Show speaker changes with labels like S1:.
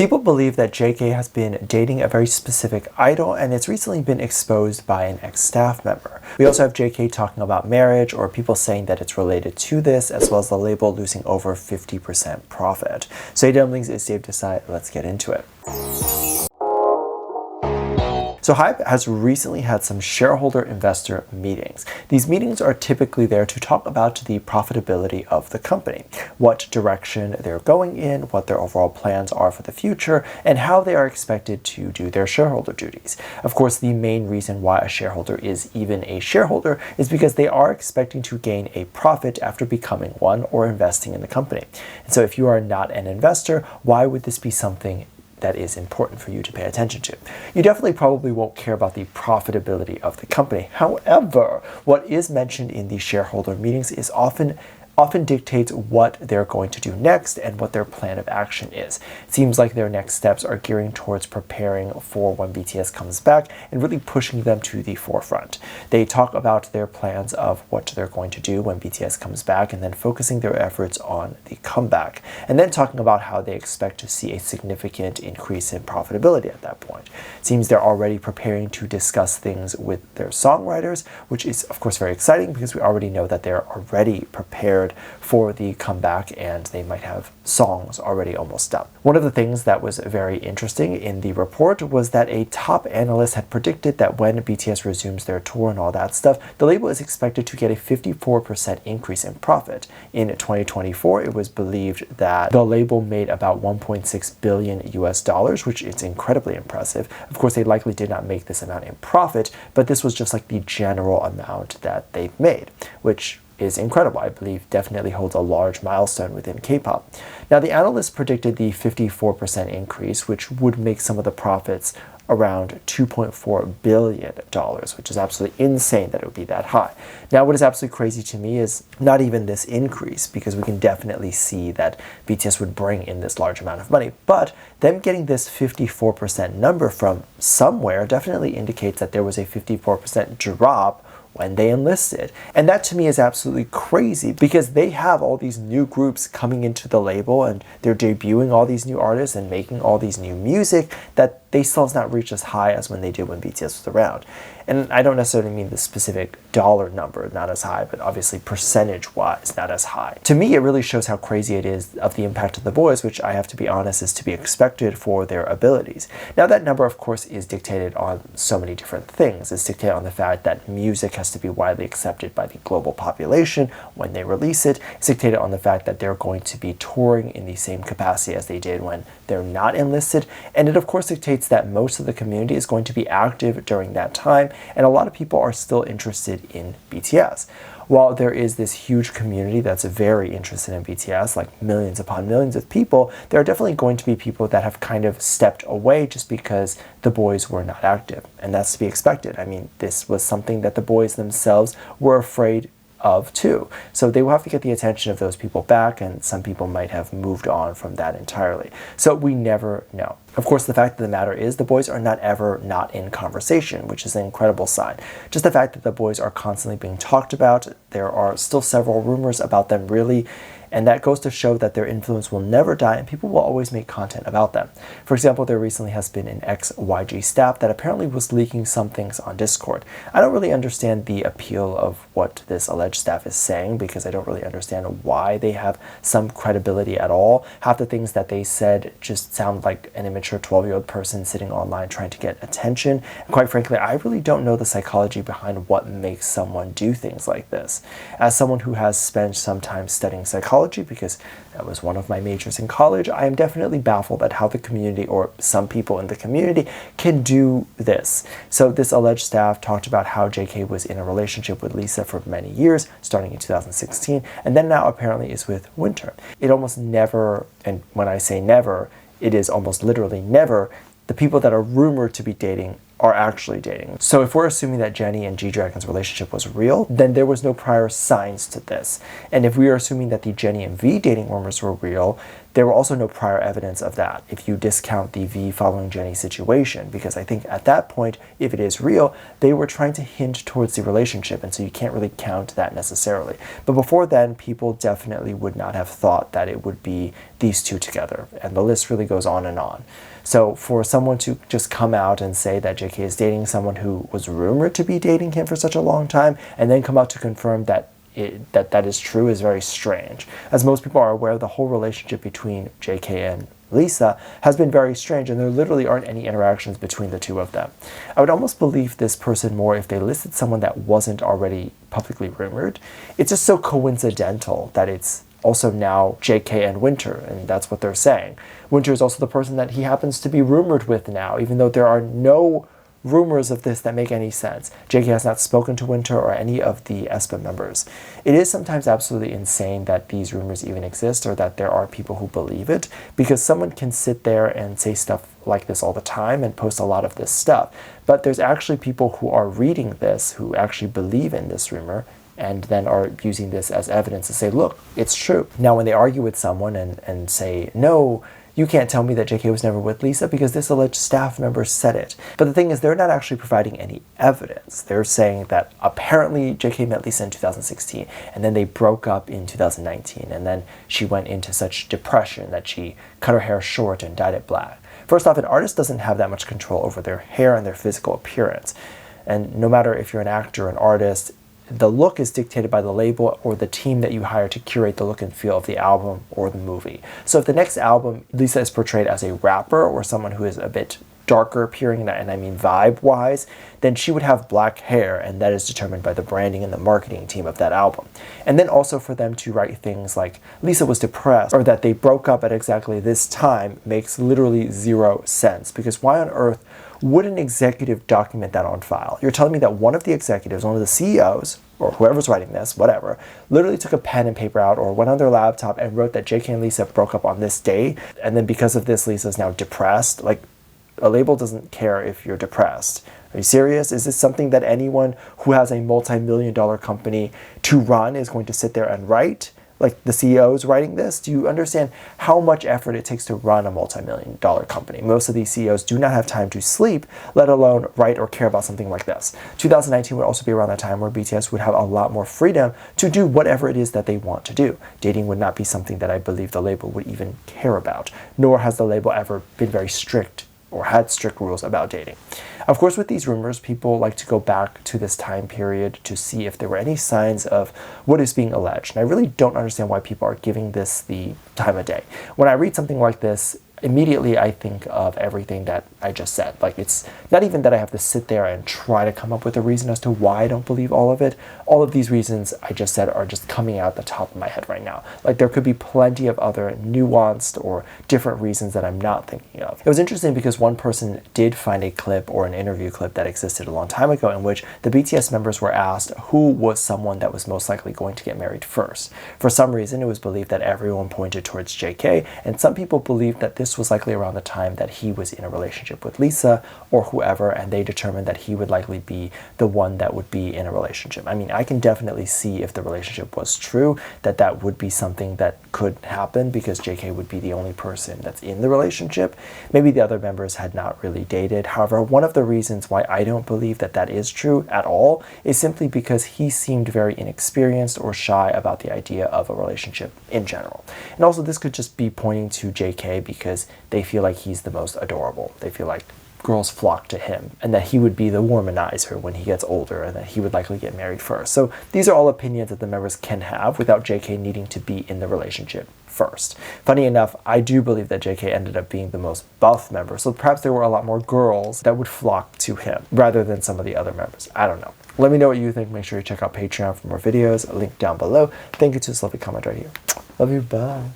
S1: People believe that JK has been dating a very specific idol, and it's recently been exposed by an ex-staff member. We also have JK talking about marriage, or people saying that it's related to this, as well as the label losing over 50% profit. So hey Dumplings, it's Dave Desai. Let's get into it. So HYBE has recently had some shareholder investor meetings. These meetings are typically there to talk about the profitability of the company, what direction they're going in, what their overall plans are for the future, and how they are expected to do their shareholder duties. Of course, the main reason why a shareholder is even a shareholder is because they are expecting to gain a profit after becoming one or investing in the company. And so if you are not an investor, why would this be something that is important for you to pay attention to? You definitely probably won't care about the profitability of the company. However, what is mentioned in the shareholder meetings is often dictates what they're going to do next and what their plan of action is. It seems like their next steps are gearing towards preparing for when BTS comes back and really pushing them to the forefront. They talk about their plans of what they're going to do when BTS comes back, and then focusing their efforts on the comeback, and then talking about how they expect to see a significant increase in profitability at that point. It seems they're already preparing to discuss things with their songwriters, which is of course very exciting because we already know that they're already prepared for the comeback and they might have songs already almost done. One of the things that was very interesting in the report was that a top analyst had predicted that when BTS resumes their tour and all that stuff, the label is expected to get a 54% increase in profit. In 2024, it was believed that the label made about 1.6 billion US dollars, which is incredibly impressive. Of course, they likely did not make this amount in profit, but this was just like the general amount that they've made, which is incredible. I believe definitely holds a large milestone within K-pop. Now, the analysts predicted the 54% increase, which would make some of the profits around $2.4 billion, which is absolutely insane that it would be that high. Now, what is absolutely crazy to me is not even this increase, because we can definitely see that BTS would bring in this large amount of money, but them getting this 54% number from somewhere definitely indicates that there was a 54% drop when they enlisted. And that to me is absolutely crazy, because they have all these new groups coming into the label and they're debuting all these new artists and making all these new music that they still has not reached as high as when they did when BTS was around. And I don't necessarily mean the specific dollar number, not as high, but obviously percentage-wise, not as high. To me, it really shows how crazy it is of the impact of the boys, which I have to be honest is to be expected for their abilities. Now, that number, of course, is dictated on so many different things. It's dictated on the fact that music has to be widely accepted by the global population when they release it. It's dictated on the fact that they're going to be touring in the same capacity as they did when they're not enlisted. And it, of course, dictates that most of the community is going to be active during that time, and a lot of people are still interested in BTS. While there is this huge community that's very interested in BTS, like millions upon millions of people, there are definitely going to be people that have kind of stepped away just because the boys were not active. And that's to be expected. I mean, this was something that the boys themselves were afraid of too. So they will have to get the attention of those people back, and some people might have moved on from that entirely. So we never know. Of course, the fact of the matter is the boys are not ever not in conversation, which is an incredible sign. Just the fact that the boys are constantly being talked about, there are still several rumors about them really, and that goes to show that their influence will never die and people will always make content about them. For example, there recently has been an ex-YG staff that apparently was leaking some things on Discord. I don't really understand the appeal of what this alleged staff is saying, because I don't really understand why they have some credibility at all. Half the things that they said just sound like an immature 12-year-old person sitting online trying to get attention. And quite frankly, I really don't know the psychology behind what makes someone do things like this. As someone who has spent some time studying psychology, because that was one of my majors in college, I am definitely baffled at how the community, or some people in the community, can do this. So this alleged staff talked about how JK was in a relationship with Lisa for many years, starting in 2016, and then now apparently is with Winter. It almost never, and when I say never, it is almost literally never, the people that are rumored to be dating are actually dating. So if we're assuming that Jennie and G-Dragon's relationship was real, then there was no prior signs to this. And if we are assuming that the Jennie and V dating rumors were real, there were also no prior evidence of that if you discount the V following Jennie situation, because I think at that point, if it is real, they were trying to hint towards the relationship, and so you can't really count that necessarily. But before then, people definitely would not have thought that it would be these two together, and the list really goes on and on. So for someone to just come out and say that JK is dating someone who was rumored to be dating him for such a long time, and then come out to confirm that that is true is very strange. As most people are aware, the whole relationship between JK and Lisa has been very strange, and there literally aren't any interactions between the two of them. I would almost believe this person more if they listed someone that wasn't already publicly rumored. It's just so coincidental that it's also now JK and Winter, and that's what they're saying. Winter is also the person that he happens to be rumored with now, even though there are no rumors of this that make any sense. JK has not spoken to Winter or any of the aespa members. It is sometimes absolutely insane that these rumors even exist, or that there are people who believe it, because someone can sit there and say stuff like this all the time and post a lot of this stuff. But there's actually people who are reading this who actually believe in this rumor, and then are using this as evidence to say, look, it's true. Now, when they argue with someone and say, no, you can't tell me that JK was never with Lisa because this alleged staff member said it. But the thing is, they're not actually providing any evidence. They're saying that apparently JK met Lisa in 2016, and then they broke up in 2019, and then she went into such depression that she cut her hair short and dyed it black. First off, an artist doesn't have that much control over their hair and their physical appearance. And no matter if you're an actor or an artist, the look is dictated by the label or the team that you hire to curate the look and feel of the album or the movie. So if the next album, Lisa is portrayed as a rapper or someone who is a bit darker appearing, and I mean vibe-wise, then she would have black hair, and that is determined by the branding and the marketing team of that album. And then also for them to write things like Lisa was depressed or that they broke up at exactly this time makes literally zero sense, because why on earth would an executive document that on file? You're telling me that one of the executives, one of the CEOs, or whoever's writing this, whatever, literally took a pen and paper out or went on their laptop and wrote that JK and Lisa broke up on this day, and then because of this, Lisa's now depressed? Like, a label doesn't care if you're depressed. Are you serious? Is this something that anyone who has a multi-million-dollar company to run is going to sit there and write? Like the CEOs writing this? Do you understand how much effort it takes to run a multi-million-dollar company? Most of these CEOs do not have time to sleep, let alone write or care about something like this. 2019 would also be around that time where BTS would have a lot more freedom to do whatever it is that they want to do. Dating would not be something that I believe the label would even care about, nor has the label ever been very strict or had strict rules about dating. Of course, with these rumors, people like to go back to this time period to see if there were any signs of what is being alleged. And I really don't understand why people are giving this the time of day. When I read something like this, immediately I think of everything that I just said. Like, it's not even that I have to sit there and try to come up with a reason as to why I don't believe all of it. All of these reasons I just said are just coming out the top of my head right now. Like, there could be plenty of other nuanced or different reasons that I'm not thinking of. It was interesting because one person did find a clip or an interview clip that existed a long time ago in which the BTS members were asked who was someone that was most likely going to get married first. For some reason, it was believed that everyone pointed towards JK, and some people believed that this was likely around the time that he was in a relationship with Lisa or whoever, and they determined that he would likely be the one that would be in a relationship. I mean, I can definitely see if the relationship was true, that that would be something that could happen because JK would be the only person that's in the relationship. Maybe the other members had not really dated. However, one of the reasons why I don't believe that that is true at all is simply because he seemed very inexperienced or shy about the idea of a relationship in general. And also, this could just be pointing to JK because they feel like he's the most adorable. They feel like girls flock to him, and that he would be the womanizer when he gets older, and that he would likely get married first. So these are all opinions that the members can have without JK needing to be in the relationship first. Funny enough, I do believe that JK ended up being the most buff member, so perhaps there were a lot more girls that would flock to him rather than some of the other members. I don't know. Let me know what you think. Make sure you check out Patreon for more videos. A link down below. Thank you to this lovely comment right here. Love you. Bye.